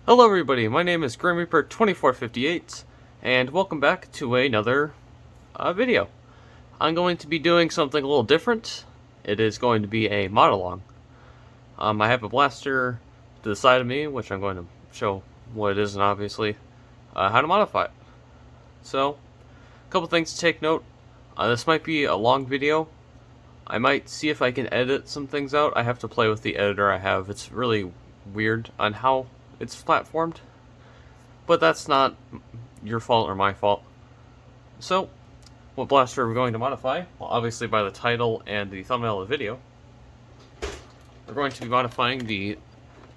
Hello everybody, my name is Grim Reaper 2458 and welcome back to another video. I'm going to be doing something a little different. It is going to be a mod-along. I have a blaster to the side of me, which I'm going to show what it is and obviously how to modify it. So, a couple things to take note. This might be a long video. I might see if I can edit some things out. I have to play with the editor I have. It's really weird on how it's platformed, but that's not your fault or my fault. So, what blaster are we going to modify? Well, obviously by the title and the thumbnail of the video, we're going to be modifying the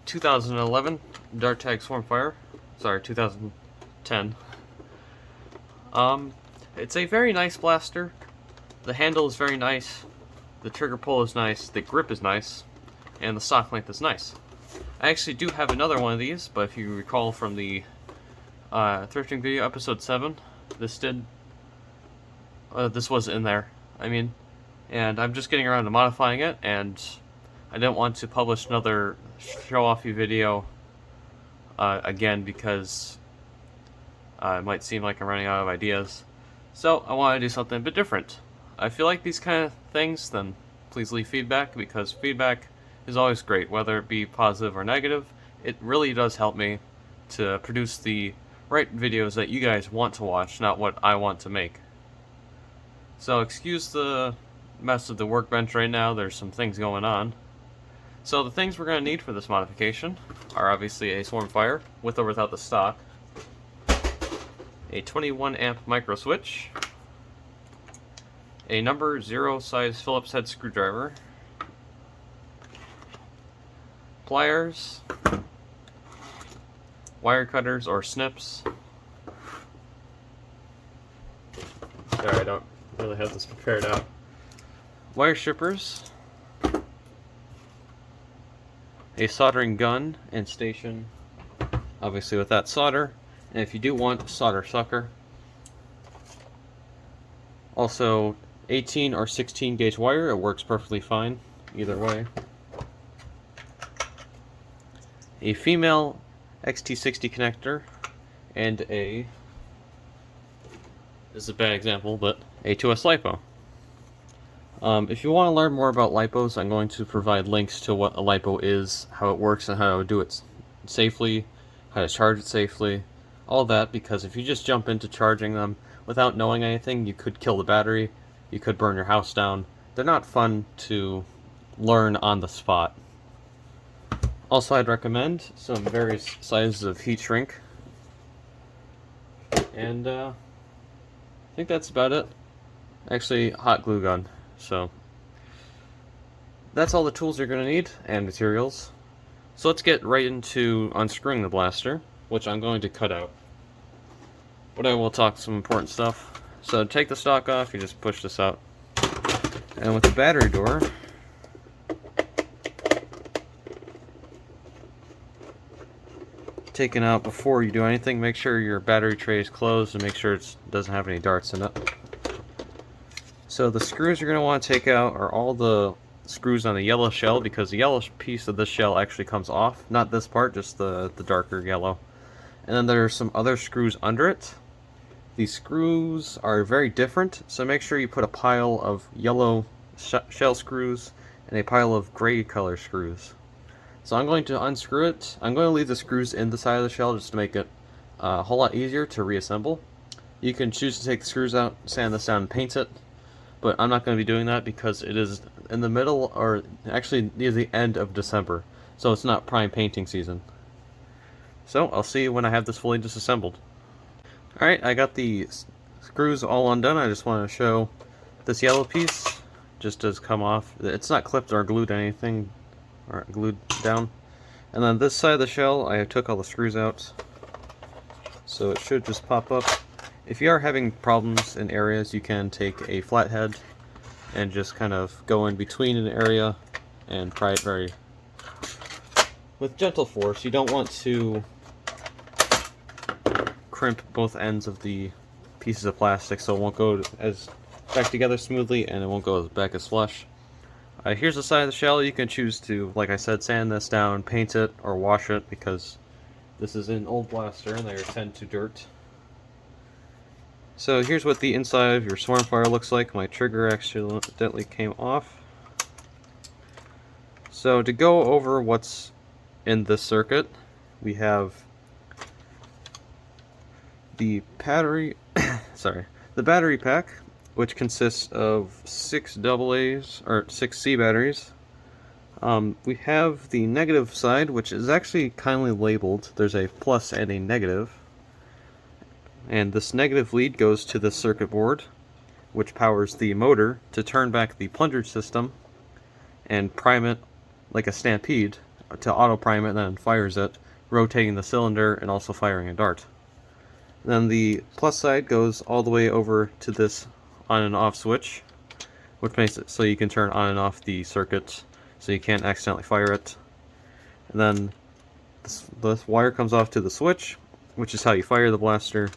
2011 Dart Tag Swarmfire. Sorry, 2010. It's a very nice blaster. The handle is very nice, the trigger pull is nice, the grip is nice, and the stock length is nice. I actually do have another one of these, but if you recall from the thrifting video, episode 7, this was in there, and I'm just getting around to modifying it, and I didn't want to publish another show-offy video again because it might seem like I'm running out of ideas. So I want to do something a bit different. If you like these kind of things, then please leave feedback, because feedback is always great, whether it be positive or negative. It really does help me to produce the right videos that you guys want to watch, not what I want to make. So excuse the mess of the workbench right now, there's some things going on. So the things we're going to need for this modification are obviously a Swarmfire, with or without the stock, a 21 amp micro switch, a number 0 size Phillips head screwdriver, pliers, wire cutters or snips. Sorry, I don't really have this prepared out. Wire strippers, a soldering gun and station, obviously with that solder, and if you do want, a solder sucker. Also 18 or 16 gauge wire, it works perfectly fine either way. A female XT60 connector, and this is a bad example, but a 2S LiPo. If you want to learn more about LiPos, I'm going to provide links to what a LiPo is, how it works, and how to do it safely, how to charge it safely, all that, because if you just jump into charging them without knowing anything, you could kill the battery, you could burn your house down. They're not fun to learn on the spot. Also, I'd recommend some various sizes of heat shrink, and I think that's about it. Actually, hot glue gun. So that's all the tools you're going to need, and materials. So let's get right into unscrewing the blaster, which I'm going to cut out. But I will talk some important stuff. So to take the stock off, you just push this out. And with the battery door, taken out before you do anything, make sure your battery tray is closed and make sure it doesn't have any darts in it. So the screws you're going to want to take out are all the screws on the yellow shell, because the yellow piece of this shell actually comes off. Not this part, just the darker yellow. And then there are some other screws under it. These screws are very different, so make sure you put a pile of yellow shell screws and a pile of gray color screws. So I'm going to unscrew it. I'm going to leave the screws in the side of the shell just to make it a whole lot easier to reassemble. You can choose to take the screws out, sand this down, and paint it, but I'm not going to be doing that because it is in the middle, or actually near the end of December, so it's not prime painting season. So I'll see you when I have this fully disassembled. Alright, I got the screws all undone. I just want to show this yellow piece just does come off. It's not clipped or glued to anything, or glued down. And then this side of the shell, I took all the screws out, so it should just pop up. If you are having problems in areas, you can take a flathead and just kind of go in between an area and pry it with gentle force. You don't want to crimp both ends of the pieces of plastic, so it won't go as back together smoothly and it won't go back as flush. Here's the side of the shell. You can choose to, like I said, sand this down, paint it, or wash it, because This is an old blaster and they are tend to dirt. So here's what the inside of your Swarmfire looks like. My trigger accidentally came off. So to go over what's in this circuit, we have the battery, the battery pack, which consists of 6 AA's or 6 C batteries. We have the negative side, which is actually kindly labeled. There's a plus and a negative. And this negative lead goes to the circuit board, which powers the motor to turn back the plunger system and prime it like a stampede to auto prime it and then fires it, rotating the cylinder and also firing a dart. Then the plus side goes all the way over to this on and off switch, which makes it so you can turn on and off the circuit so you can't accidentally fire it. And then this wire comes off to the switch, which is how you fire the blaster.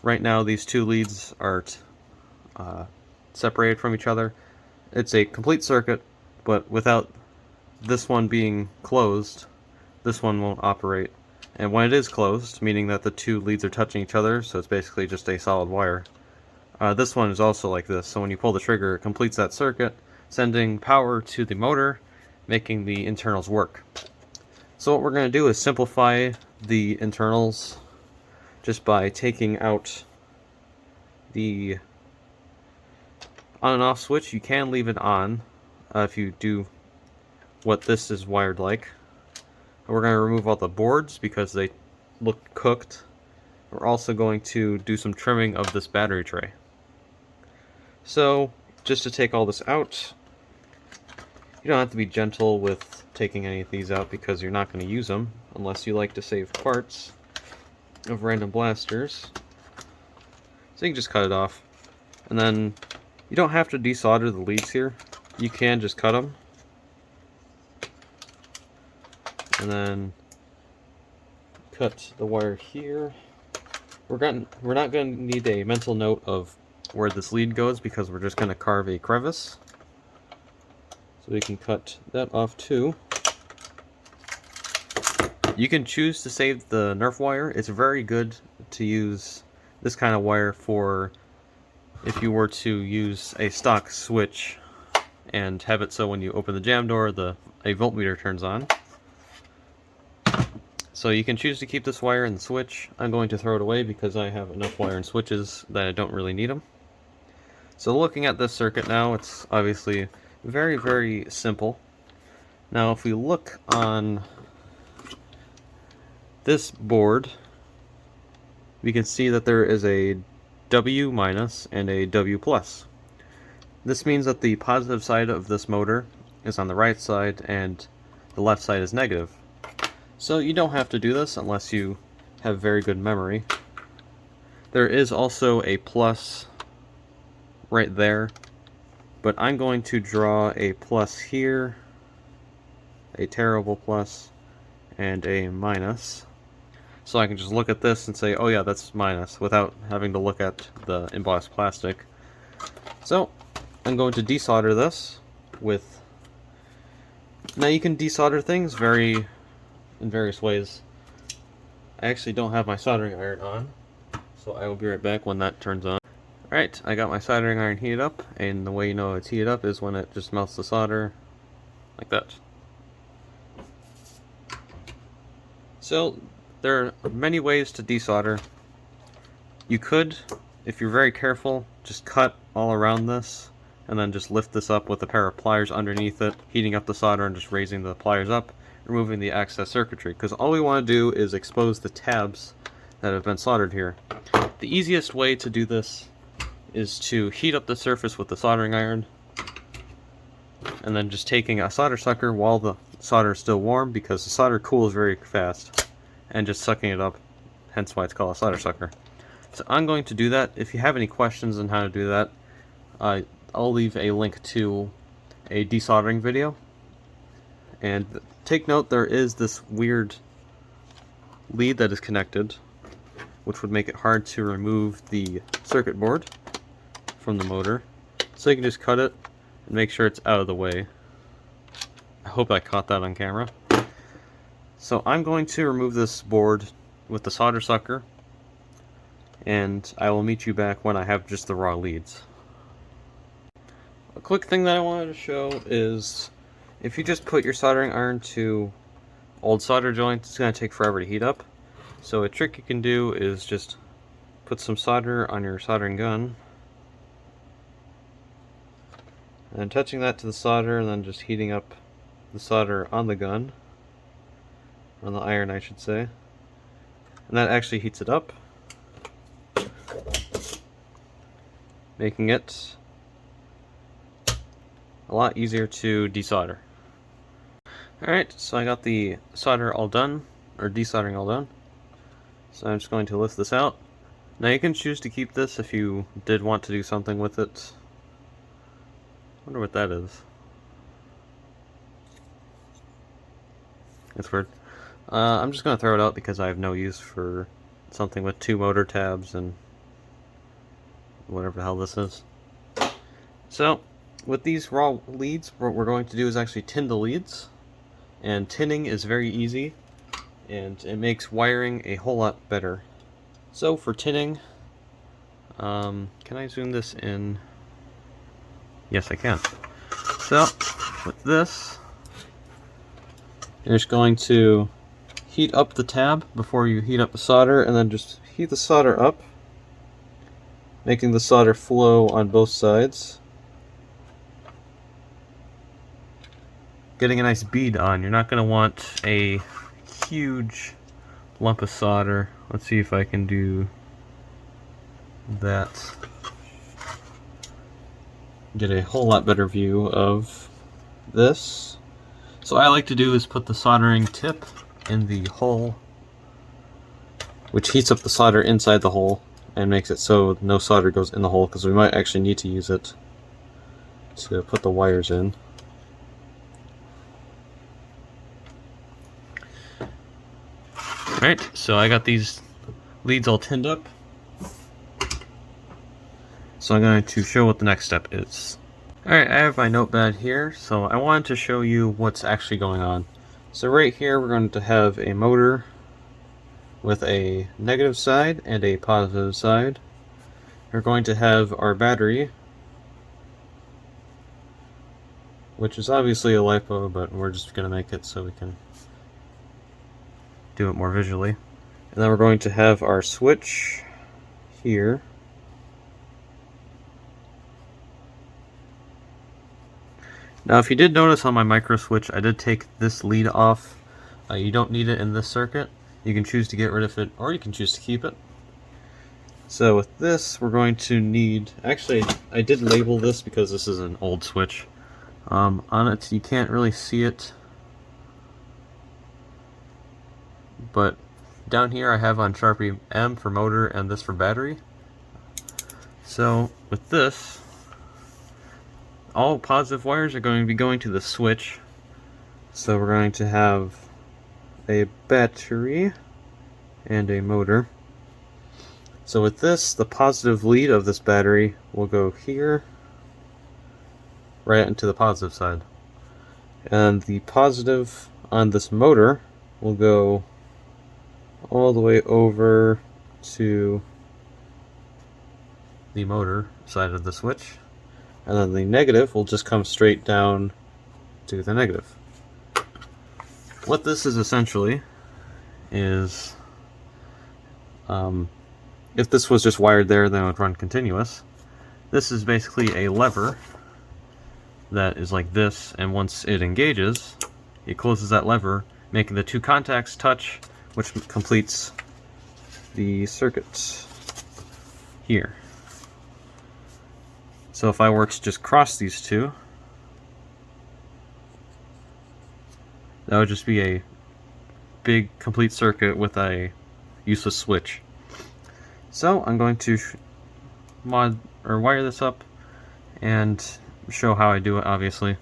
Right now these two leads are separated from each other. It's a complete circuit, but without this one being closed, this one won't operate. And when it is closed, meaning that the two leads are touching each other, so it's basically just a solid wire, this one is also like this. So when you pull the trigger, it completes that circuit, sending power to the motor, making the internals work. So what we're going to do is simplify the internals just by taking out the on and off switch. You can leave it on if you do what this is wired like. We're going to remove all the boards because they look cooked. We're also going to do some trimming of this battery tray. So just to take all this out, you don't have to be gentle with taking any of these out because you're not going to use them unless you like to save parts of random blasters. So you can just cut it off. And then you don't have to desolder the leads here. You can just cut them. And then cut the wire here. We're not going to need a mental note of where this lead goes because we're just going to carve a crevice. So we can cut that off too. You can choose to save the Nerf wire. It's very good to use this kind of wire for if you were to use a stock switch and have it so when you open the jam door, a voltmeter turns on. So you can choose to keep this wire in the switch. I'm going to throw it away because I have enough wire and switches that I don't really need them. So looking at this circuit now, it's obviously very, very simple. Now if we look on this board, we can see that there is a W minus and a W plus. This means that the positive side of this motor is on the right side and the left side is negative. So you don't have to do this unless you have very good memory. There is also a plus right there, but I'm going to draw a plus here, a terrible plus, and a minus. So I can just look at this and say, oh yeah, that's minus, without having to look at the embossed plastic. So I'm going to desolder this with... Now you can desolder things in various ways. I actually don't have my soldering iron on, so I will be right back when that turns on. Alright, I got my soldering iron heated up, and the way you know it's heated up is when it just melts the solder, like that. So, there are many ways to desolder. You could, if you're very careful, just cut all around this, and then just lift this up with a pair of pliers underneath it, heating up the solder and just raising the pliers up, removing the excess circuitry, because all we want to do is expose the tabs that have been soldered here. The easiest way to do this is to heat up the surface with the soldering iron, and then just taking a solder sucker while the solder is still warm, because the solder cools very fast, and just sucking it up, hence why it's called a solder sucker. So I'm going to do that. If you have any questions on how to do that, I'll leave a link to a desoldering video. And take note, there is this weird lead that is connected, which would make it hard to remove the circuit board from the motor. So you can just cut it and make sure it's out of the way. I hope I caught that on camera. So I'm going to remove this board with the solder sucker, and I will meet you back when I have just the raw leads. A quick thing that I wanted to show is if you just put your soldering iron to old solder joints, it's going to take forever to heat up. So a trick you can do is just put some solder on your soldering gun, and then touching that to the solder, and then just heating up the solder on the gun, on the iron I should say, and that actually heats it up, making it a lot easier to desolder. Alright, so I got the solder all done, or desoldering all done. So I'm just going to lift this out. Now you can choose to keep this if you did want to do something with it. I wonder what that is. It's weird. I'm just going to throw it out because I have no use for something with 2 motor tabs and whatever the hell this is. So, with these raw leads, what we're going to do is actually tin the leads. And tinning is very easy, and it makes wiring a whole lot better. So for tinning, can I zoom this in? Yes, I can. So, with this, you're just going to heat up the tab before you heat up the solder, and then just heat the solder up, making the solder flow on both sides. Getting a nice bead on. You're not going to want a huge lump of solder. Let's see if I can do that. Get a whole lot better view of this. So what I like to do is put the soldering tip in the hole, which heats up the solder inside the hole and makes it so no solder goes in the hole, because we might actually need to use it to put the wires in. Alright, so I got these leads all tinned up. So I'm going to show what the next step is. Alright, I have my notepad here, so I wanted to show you what's actually going on. So right here we're going to have a motor with a negative side and a positive side. We're going to have our battery, which is obviously a LiPo, but we're just going to make it so we can do it more visually. And then we're going to have our switch here. Now if you did notice on my micro switch, I did take this lead off. You don't need it in this circuit. You can choose to get rid of it, or you can choose to keep it. So with this, we're going to need, actually I did label this because this is an old switch. On it you can't really see it, but down here I have on Sharpie M for motor and this for battery. So with this, all positive wires are going to be going to the switch. So we're going to have a battery and a motor. So with this, the positive lead of this battery will go here, right into the positive side. And the positive on this motor will go all the way over to the motor side of the switch, and then the negative will just come straight down to the negative. What this is essentially is, if this was just wired there, then it would run continuous. This is basically a lever that is like this, and once it engages, it closes that lever, making the 2 contacts touch, which completes the circuit here. So if I were to just cross these two, that would just be a big complete circuit with a useless switch. So I'm going to wire this up and show how I do it. Obviously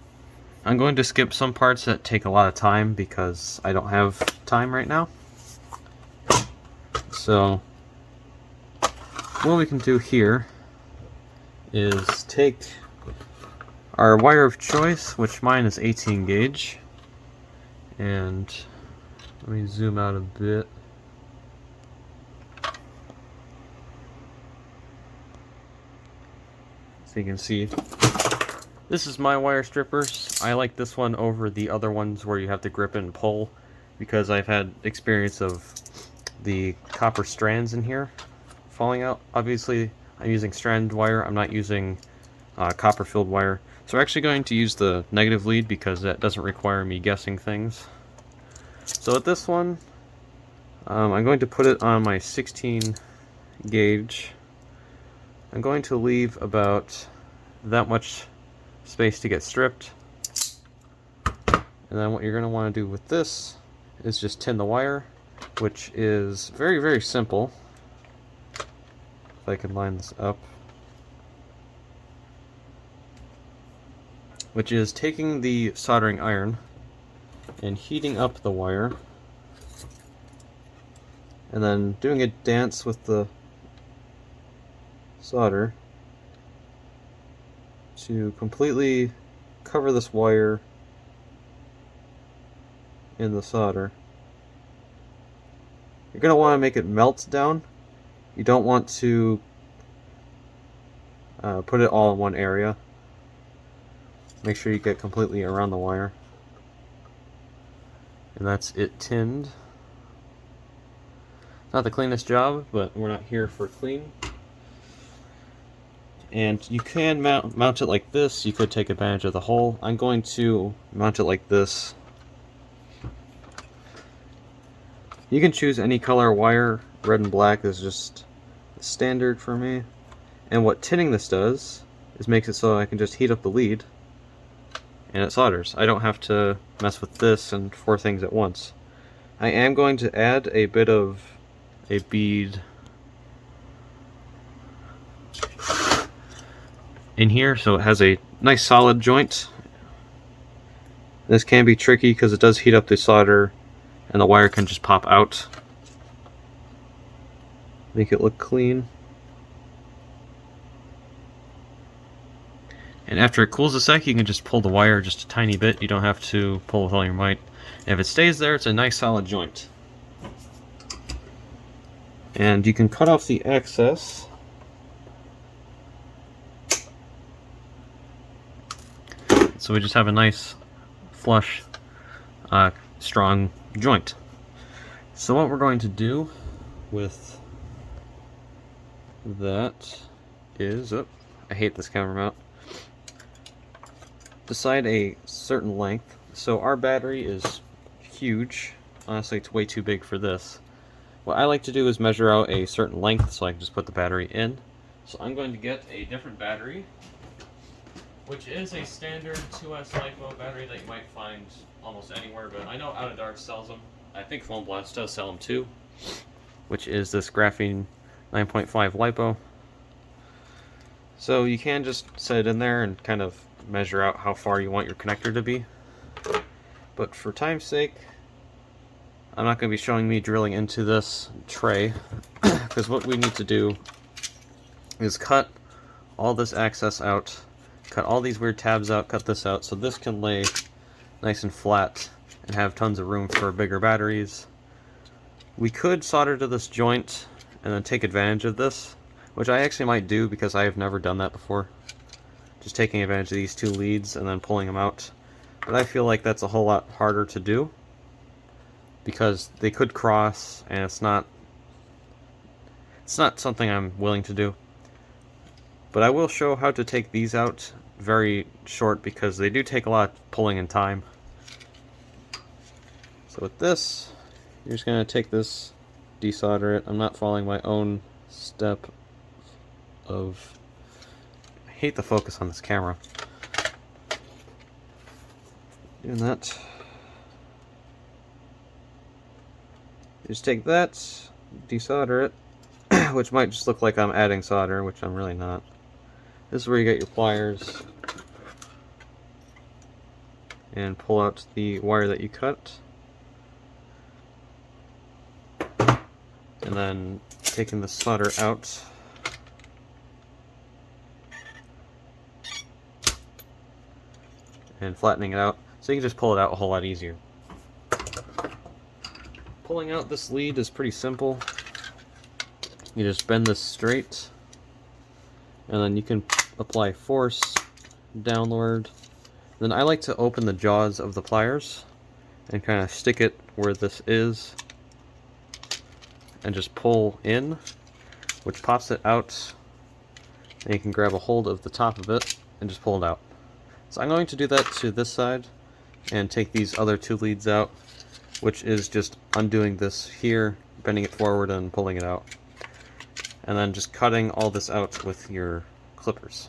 I'm going to skip some parts that take a lot of time because I don't have time right now. So what we can do here is take our wire of choice, which mine is 18 gauge, and Let me zoom out a bit. So you can see, this is my wire strippers. I like this one over the other ones where you have to grip and pull, because I've had experience of the copper strands in here falling out. Obviously, I'm using strand wire. I'm not using copper filled wire. So we're actually going to use the negative lead because that doesn't require me guessing things. So with this one, I'm going to put it on my 16 gauge. I'm going to leave about that much space to get stripped. And then what you're going to want to do with this is just tin the wire, which is very, very simple. If I can line this up. Which is taking the soldering iron and heating up the wire, and then doing a dance with the solder to completely cover this wire in the solder. You're going to want to make it melt down. You don't want to put it all in one area. Make sure you get completely around the wire. And that's it tinned. Not the cleanest job, but we're not here for clean. And you can mount it like this. You could take advantage of the hole. I'm going to mount it like this. You can choose any color wire. Red and black is just standard for me. And what tinning this does is makes it so I can just heat up the lead and it solders. I don't have to mess with this and 4 things at once. I am going to add a bit of a bead in here so it has a nice solid joint. This can be tricky because it does heat up the solder and the wire can just pop out. Make it look clean. And after it cools a sec, you can just pull the wire just a tiny bit. You don't have to pull with all your might. And if it stays there, it's a nice solid joint. And you can cut off the excess. So we just have a nice, flush, strong joint. So what we're going to do with that is, I hate this camera mount. Decide a certain length. So our battery is huge. Honestly, it's way too big for this. What I like to do is measure out a certain length so I can just put the battery in. So I'm going to get a different battery, which is a standard 2S LiPo battery that you might find almost anywhere, but I know Out of Dark sells them. I think Foam Blast does sell them too, which is this graphene 9.5 LiPo. So you can just set it in there and kind of measure out how far you want your connector to be. But for time's sake, I'm not going to be showing me drilling into this tray, because what we need to do is cut all this access out, cut all these weird tabs out, cut this out, so this can lay nice and flat and have tons of room for bigger batteries. We could solder to this joint and then take advantage of this, which I actually might do because I have never done that before. Just taking advantage of these 2 leads and then pulling them out. But I feel like that's a whole lot harder to do because they could cross, and it's not something I'm willing to do. But I will show how to take these out very short because they do take a lot of pulling and time. So with this, you're just going to take this, desolder it. I'm not following my own step of... I hate the focus on this camera. Doing that. Just take that, desolder it, which might just look like I'm adding solder, which I'm really not. This is where you get your pliers and pull out the wire that you cut. And then taking the solder out. And flattening it out, so you can just pull it out a whole lot easier. Pulling out this lead is pretty simple. You just bend this straight, and then you can apply force downward. Then I like to open the jaws of the pliers and kind of stick it where this is and just pull in, which pops it out, and you can grab a hold of the top of it and just pull it out. So I'm going to do that to this side and take these other two leads out, which is just undoing this here, bending it forward and pulling it out, and then just cutting all this out with your clippers.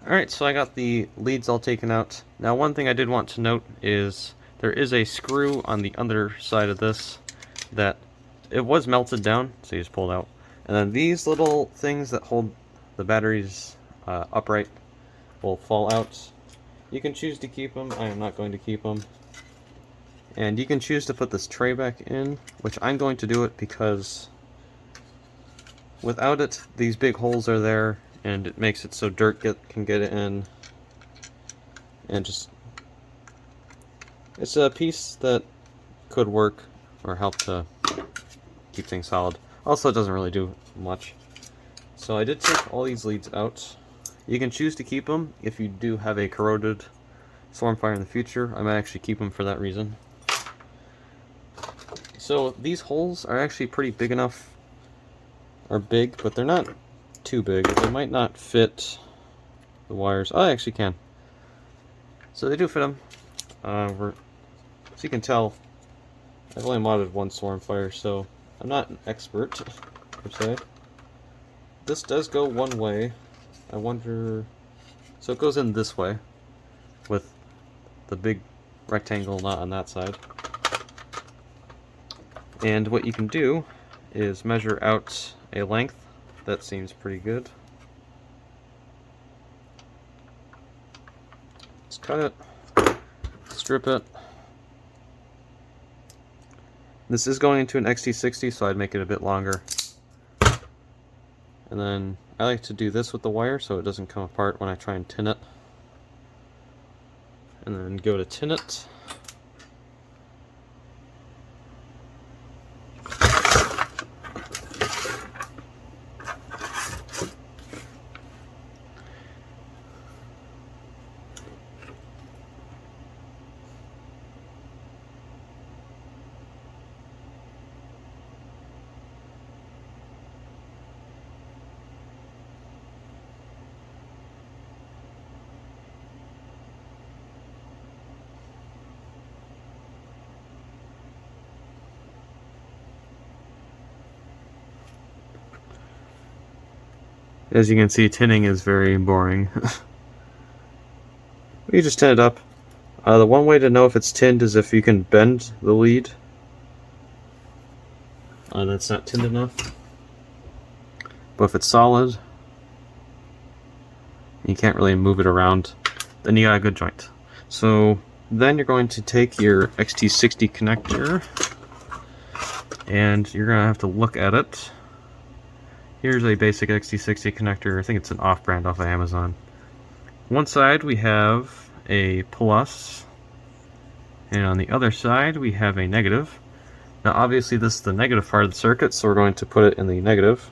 Alright, so I got the leads all taken out. Now one thing I did want to note is there is a screw on the other side of this that it was melted down, so you just pull it out. And then these little things that hold the batteries upright will fall out. You can choose to keep them. I am not going to keep them. And you can choose to put this tray back in, which I'm going to do it because without it, these big holes are there, and it makes it so dirt can get it in. And just, it's a piece that could work or help to keep things solid. Also, it doesn't really do much. So I did take all these leads out. You can choose to keep them if you do have a corroded Swarmfire in the future. I might actually keep them for that reason. So these holes are actually pretty big enough, or big, but they're not too big. They might not fit the wires. Oh, I actually can. So they do fit them. So you can tell, I've only modded one Swarmfire, so I'm not an expert, per se. This does go one way. I wonder... So it goes in this way, with the big rectangle not on that side. And what you can do is measure out a length. That seems pretty good. Let's cut it, strip it. This is going into an XT60, so I'd make it a bit longer. And then I like to do this with the wire so it doesn't come apart when I try and tin it. And then go to tin it. As you can see, tinning is very boring. You just tin it up. The one way to know if it's tinned is if you can bend the lead. That's not tinned enough. But if it's solid, you can't really move it around, then you got a good joint. So then you're going to take your XT60 connector, and you're going to have to look at it. Here's a basic XT60 connector. I think it's an off-brand off of Amazon. One side we have a plus, and on the other side we have a negative. Now obviously this is the negative part of the circuit, so we're going to put it in the negative.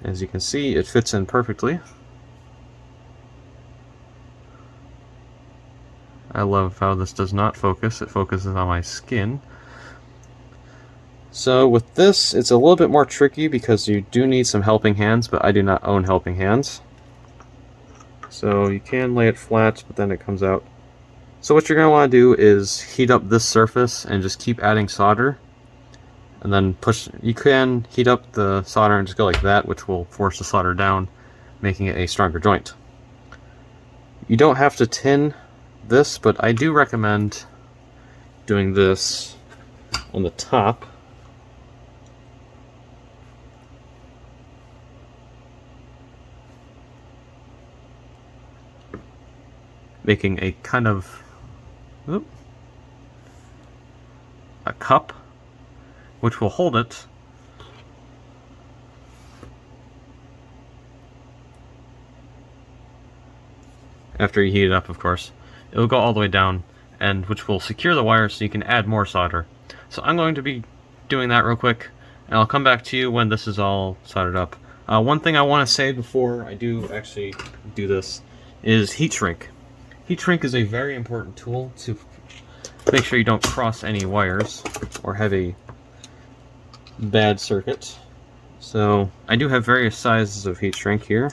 As you can see, it fits in perfectly. I love how this does not focus. It focuses on my skin. So with this, it's a little bit more tricky because you do need some helping hands, but I do not own helping hands. So you can lay it flat, but then it comes out. So what you're going to want to do is heat up this surface and just keep adding solder. And then push. You can heat up the solder and just go like that, which will force the solder down, making it a stronger joint. You don't have to tin this, but I do recommend doing this on the top. Making a kind of a cup, which will hold it. After you heat it up, of course. It'll go all the way down, and which will secure the wire so you can add more solder. So I'm going to be doing that real quick, and I'll come back to you when this is all soldered up. One thing I want to say before I do actually do this is heat shrink. Heat shrink is a very important tool to make sure you don't cross any wires or have a bad circuit. So I do have various sizes of heat shrink here.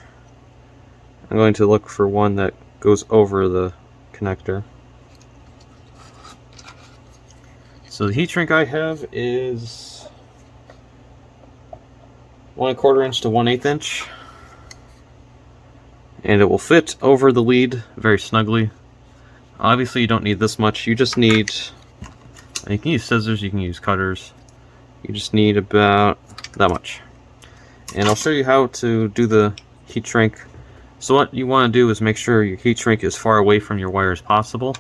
I'm going to look for one that goes over the connector. So the heat shrink I have is 1/4 inch to 1/8 inch, and it will fit over the lead very snugly. Obviously you don't need this much, you just need, you can use scissors, you can use cutters, you just need about that much. And I'll show you how to do the heat shrink. So what you want to do is make sure your heat shrink is far away from your wire as possible,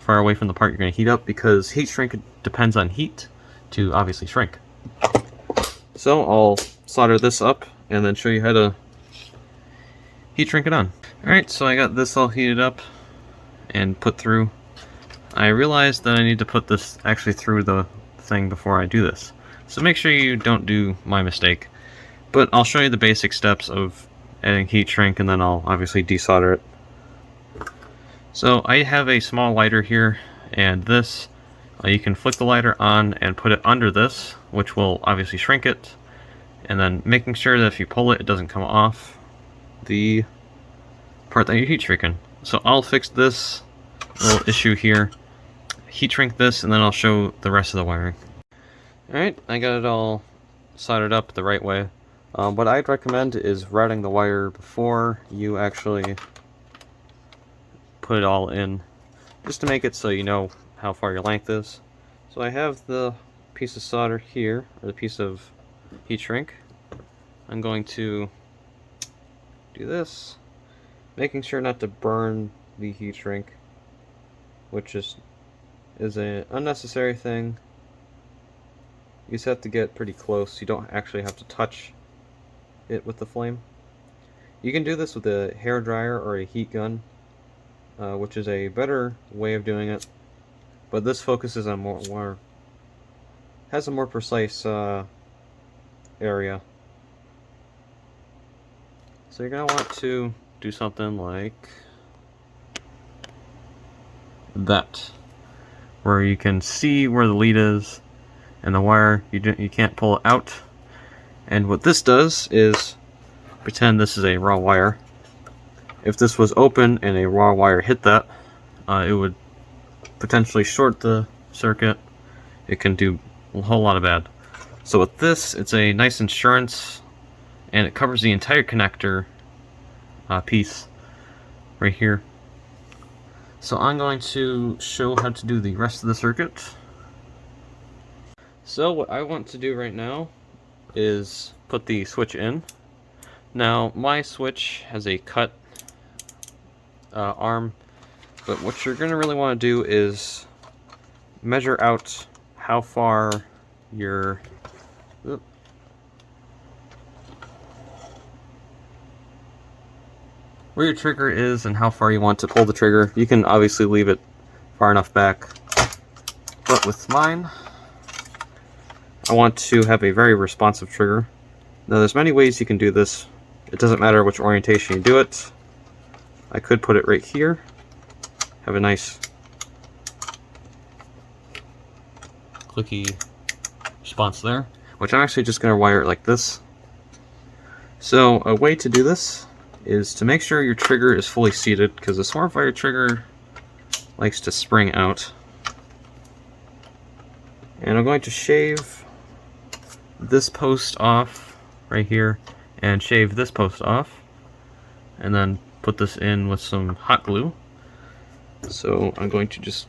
far away from the part you're going to heat up, because heat shrink depends on heat to obviously shrink. So I'll solder this up and then show you how to heat shrink it on. Alright, so I got this all heated up and put through. I realized that I need to put this actually through the thing before I do this. So make sure you don't do my mistake. But I'll show you the basic steps of adding heat shrink, and then I'll obviously desolder it. So I have a small lighter here, and this, you can flick the lighter on and put it under this, which will obviously shrink it, and then making sure that if you pull it, it doesn't come off the part that you're heat shrinking. So I'll fix this little issue here, heat shrink this, and then I'll show the rest of the wiring. Alright, I got it all soldered up the right way. What I'd recommend is routing the wire before you actually put it all in, just to make it so you know how far your length is. So I have the piece of solder here, or the piece of heat shrink. I'm going to do this, making sure not to burn the heat shrink, which is an unnecessary thing. You just have to get pretty close. You don't actually have to touch it with the flame. You can do this with a hair dryer or a heat gun, which is a better way of doing it, but this focuses on has a more precise area. So you're going to want to do something like that, where you can see where the lead is and the wire, you can't pull it out. And what this does is, pretend this is a raw wire. If this was open and a raw wire hit that, it would potentially short the circuit. It can do a whole lot of bad. So with this, it's a nice insurance, and it covers the entire connector piece right here. So I'm going to show how to do the rest of the circuit. So what I want to do right now is put the switch in. Now my switch has a cut arm, but what you're going to really want to do is measure out how far your where your trigger is and how far you want to pull the trigger. You can obviously leave it far enough back, but with mine, I want to have a very responsive trigger. Now there's many ways you can do this. It doesn't matter which orientation you do it. I could put it right here, have a nice clicky response there, which I'm actually just going to wire it like this. So a way to do this is to make sure your trigger is fully seated, because the Swarmfire trigger likes to spring out. And I'm going to shave this post off right here and shave this post off, and then put this in with some hot glue. So I'm going to just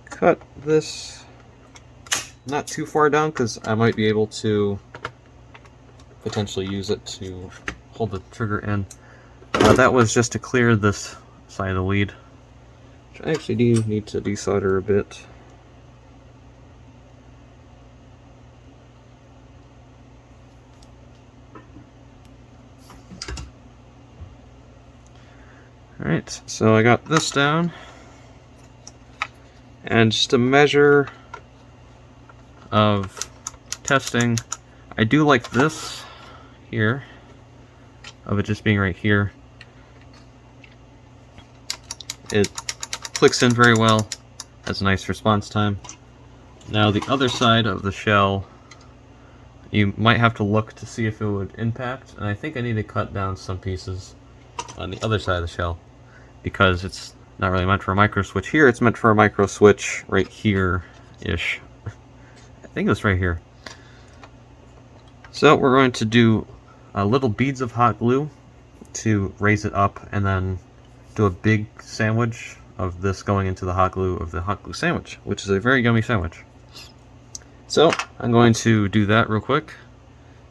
cut this not too far down, because I might be able to potentially use it to hold the trigger in. That was just to clear this side of the lead, which I actually do need to desolder a bit. Alright, so I got this down, and just to measure of testing. I do like this here, of it just being right here. It clicks in very well, has a nice response time. Now the other side of the shell, you might have to look to see if it would impact, and I think I need to cut down some pieces on the other side of the shell, because it's not really meant for a micro switch here, it's meant for a micro switch right here-ish. I think it's right here. So we're going to do little beads of hot glue to raise it up, and then do a big sandwich of this going into the hot glue of the hot glue sandwich, which is a very yummy sandwich. So I'm going to do that real quick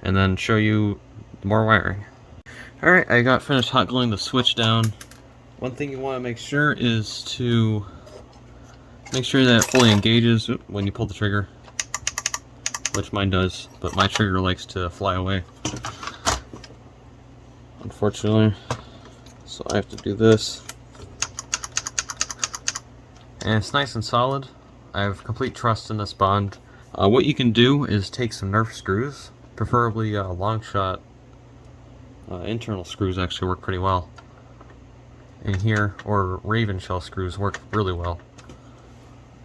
and then show you more wiring. Alright, I got finished hot gluing the switch down. One thing you want to make sure is to make sure that it fully engages when you pull the trigger, which mine does, but my trigger likes to fly away, unfortunately. So I have to do this. And it's nice and solid. I have complete trust in this bond. What you can do is take some Nerf screws, preferably long shot. Internal screws actually work pretty well in here, or Raven shell screws work really well.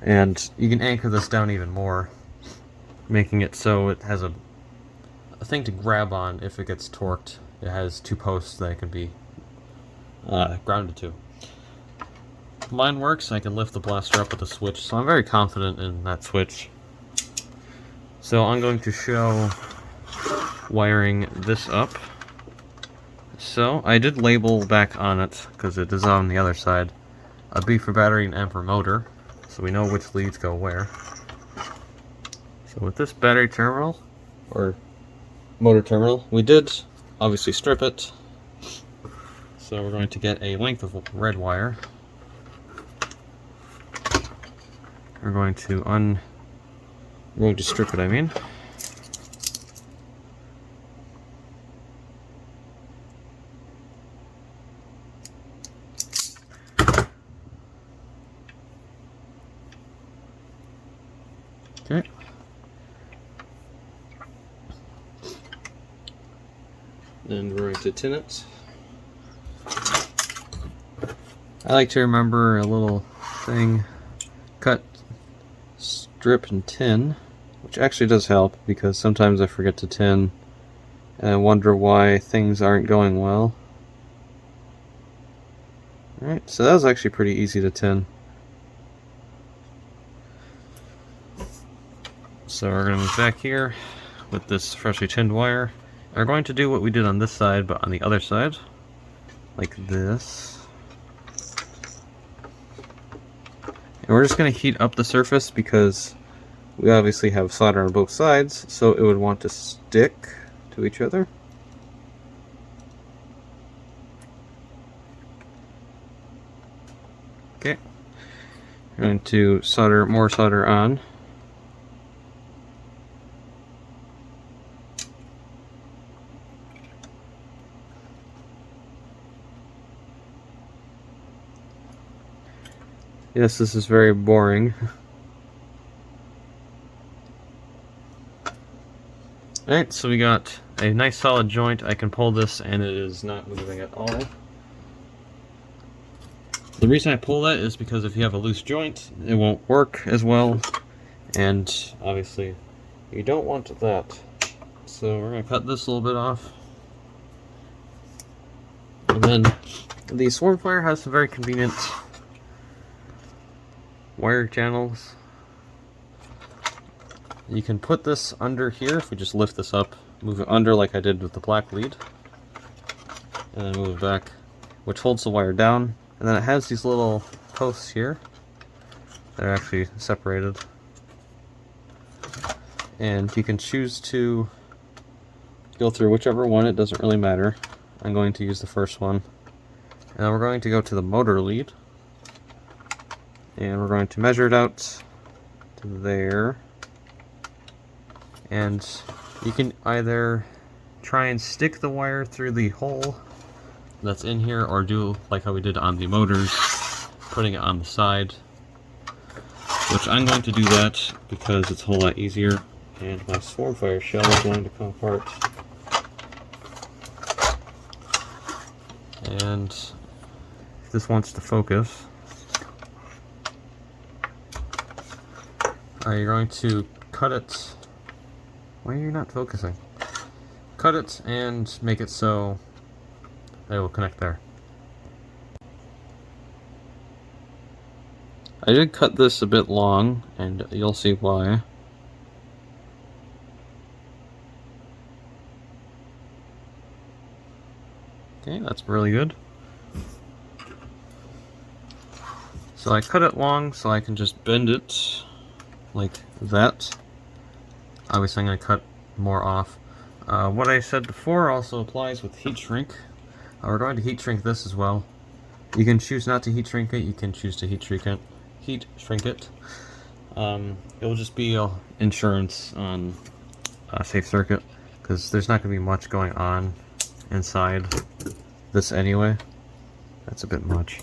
And you can anchor this down even more, making it so it has a thing to grab on if it gets torqued. It has two posts that it can be grounded to. Mine works. I can lift the blaster up with the switch, so I'm very confident in that switch. So I'm going to show wiring this up. So I did label back on it, because it is on the other side, a B for battery and M for motor, so we know which leads go where. So with this battery terminal, or motor terminal, we did obviously strip it. So we're going to get a length of red wire. We're going to strip it, I mean. Okay. Then we're going to tin it. I like to remember a little thing: cut, strip, and tin, which actually does help, because sometimes I forget to tin and I wonder why things aren't going well. Alright, so that was actually pretty easy to tin. So we're going to move back here with this freshly tinned wire. And we're going to do what we did on this side, but on the other side, like this. And we're just going to heat up the surface, because we obviously have solder on both sides, so it would want to stick to each other. Okay. We're going to solder more solder on. Yes, this is very boring. Alright, so we got a nice solid joint. I can pull this and it is not moving at all. The reason I pull that is because if you have a loose joint, it won't work as well. And obviously, you don't want that. So we're going to cut this a little bit off. And then the Swarmfire has some very convenient wire channels. You can put this under here if we just lift this up, move it under like I did with the black lead, and then move it back, which holds the wire down. And then it has these little posts here that are actually separated, and you can choose to go through whichever one. It doesn't really matter. I'm going to use the first one, and then we're going to go to the motor lead, and we're going to measure it out to there. And you can either try and stick the wire through the hole that's in here, or do like how we did on the motors, putting it on the side. which I'm going to do that because it's a whole lot easier, and my Swarmfire shell is going to come apart. And if this wants to focus, you're going to cut it. Why are you not focusing? Cut it and make it so it will connect there. I did cut this a bit long, and you'll see why. Okay, that's really good. So I cut it long so I can just bend it like that. Obviously I'm going to cut more off. What I said before also applies with heat shrink. We're going to heat shrink this as well. You can choose not to heat shrink it, you can choose to heat shrink it. It will just be insurance on a safe circuit, because there's not going to be much going on inside this anyway. That's a bit much.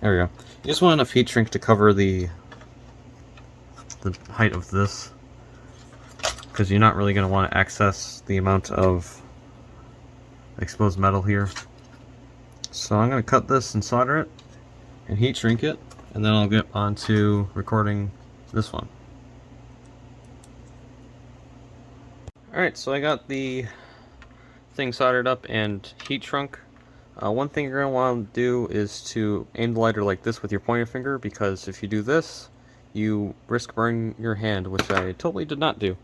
There we go. You just want enough heat shrink to cover the height of this, because you're not really going to want to access the amount of exposed metal here. So I'm going to cut this and solder it and heat shrink it, and then I'll get on to recording this one. Alright, so I got the thing soldered up and heat shrunk. One thing you're going to want to do is to aim the lighter like this with your pointer finger, because if you do this, you risk burning your hand, which I totally did not do.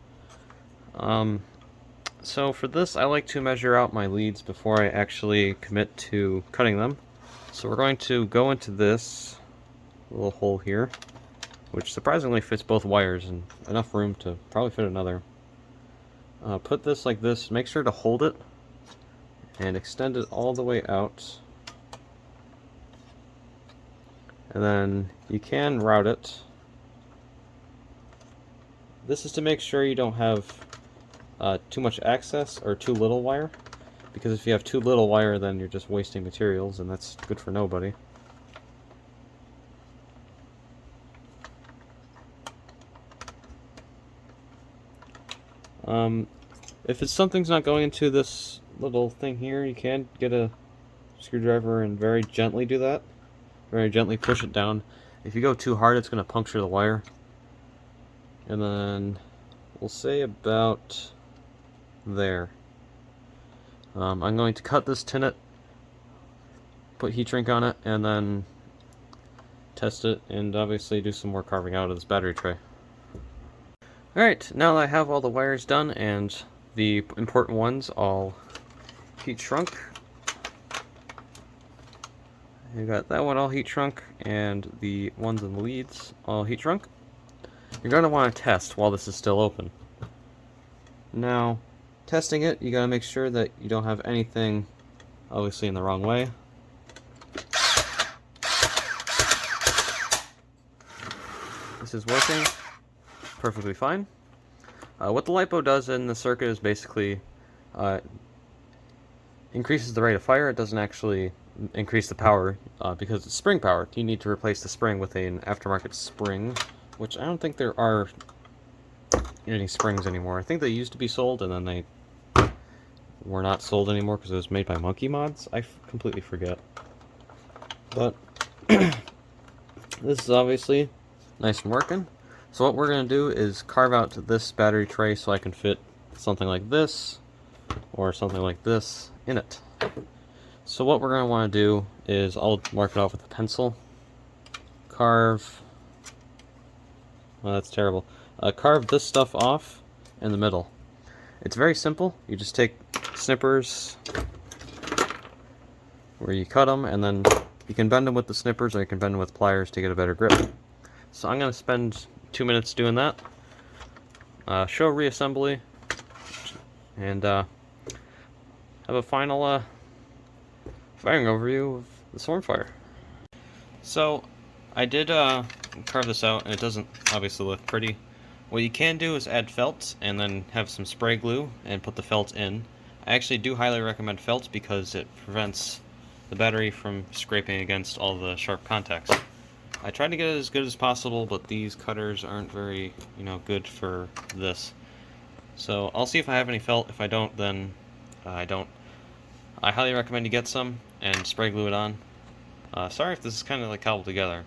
So for this, I like to measure out my leads before I actually commit to cutting them. So we're going to go into this little hole here, which surprisingly fits both wires and enough room to probably fit another. Put this like this, make sure to hold it and extend it all the way out. And then you can route it. This is to make sure you don't have too much access or too little wire, because if you have too little wire, then you're just wasting materials, and that's good for nobody. If something's not going into this little thing here, you can get a screwdriver and very gently do that. Very gently push it down. If you go too hard, it's going to puncture the wire. And then we'll say about there. I'm going to cut this tinnet, put heat shrink on it, and then test it, and obviously do some more carving out of this battery tray. Alright, now that I have all the wires done and the important ones all heat shrunk, you got that one all heat shrunk and the ones in the leads all heat shrunk. You're going to want to test while this is still open. Now, testing it, you got to make sure that you don't have anything obviously in the wrong way. This is working perfectly fine. What the LiPo does in the circuit is basically increases the rate of fire. It doesn't actually increase the power because it's spring powered. You need to replace the spring with an aftermarket spring, which I don't think there are any springs anymore. I think they used to be sold and then they were not sold anymore because it was made by Monkey Mods. I completely forget. But this is obviously nice and working. So what we're going to do is carve out this battery tray so I can fit something like this or something like this in it. So what we're going to want to do is, I'll mark it off with a pencil. Carve, well, that's terrible. Carve this stuff off in the middle. It's very simple. You just take snippers where you cut them, and then you can bend them with the snippers or you can bend them with pliers to get a better grip. So I'm going to spend 2 minutes doing that. Show reassembly, and have a final firing overview of the Swarmfire. So I did carve this out, and it doesn't obviously look pretty. What you can do is add felt and then have some spray glue and put the felt in. I actually do highly recommend felt because it prevents the battery from scraping against all the sharp contacts. I tried to get it as good as possible, but these cutters aren't very, good for this. So I'll see if I have any felt. If I don't, then I don't. I highly recommend you get some and spray glue it on. Sorry if this is kind of like cobbled together.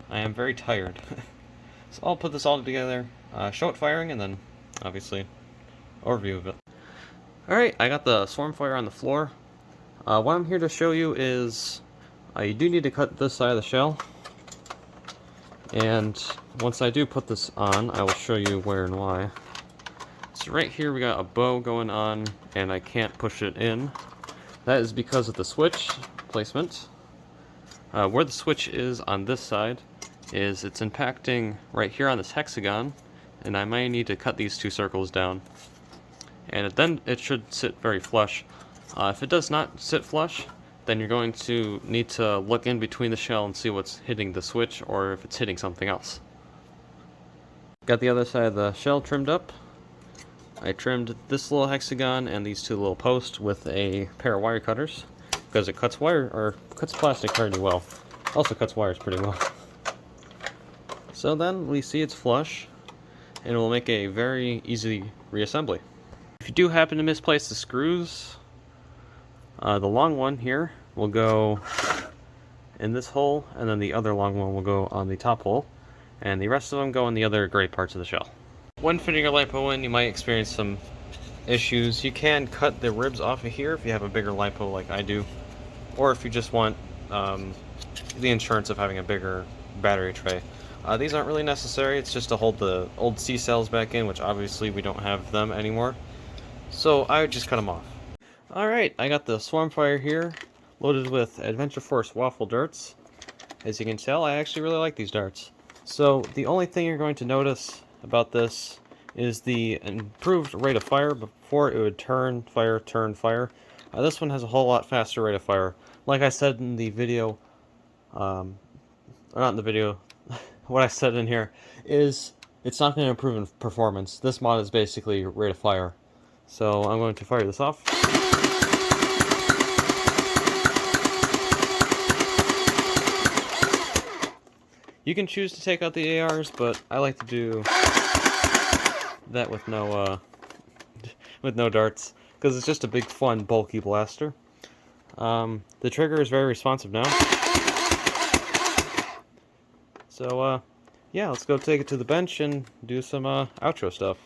I am very tired. So I'll put this all together, show it firing, and then, obviously, overview of it. Alright, I got the Swarmfire on the floor. What I'm here to show you is you do need to cut this side of the shell. And once I do put this on, I will show you where and why. So right here we got a bow going on, and I can't push it in. That is because of the switch placement. Where the switch is on this side is it's impacting right here on this hexagon, and I might need to cut these two circles down. And then it should sit very flush. If it does not sit flush, then you're going to need to look in between the shell and see what's hitting the switch or if it's hitting something else. Got the other side of the shell trimmed up. I trimmed this little hexagon and these two little posts with a pair of wire cutters because it cuts cuts plastic pretty well. Also cuts wires pretty well. So then we see it's flush, and it will make a very easy reassembly. If you do happen to misplace the screws, the long one here will go in this hole, and then the other long one will go on the top hole, and the rest of them go in the other gray parts of the shell. When fitting your LiPo in, you might experience some issues. You can cut the ribs off of here if you have a bigger LiPo like I do, or if you just want the insurance of having a bigger battery tray. These aren't really necessary, it's just to hold the old C cells back in, which obviously we don't have them anymore. So I would just cut them off. Alright, I got the Swarmfire here, loaded with Adventure Force waffle darts. As you can tell, I actually really like these darts. So the only thing you're going to notice about this is the improved rate of fire. Before it would turn, fire, turn, fire. This one has a whole lot faster rate of fire. Like I said in the video, not in the video, what I said in here is it's not going to improve in performance. This mod is basically rate of fire. So I'm going to fire this off. You can choose to take out the ARs, but I like to do that with no darts, because it's just a big, fun, bulky blaster. The trigger is very responsive now. So, yeah, let's go take it to the bench and do some outro stuff.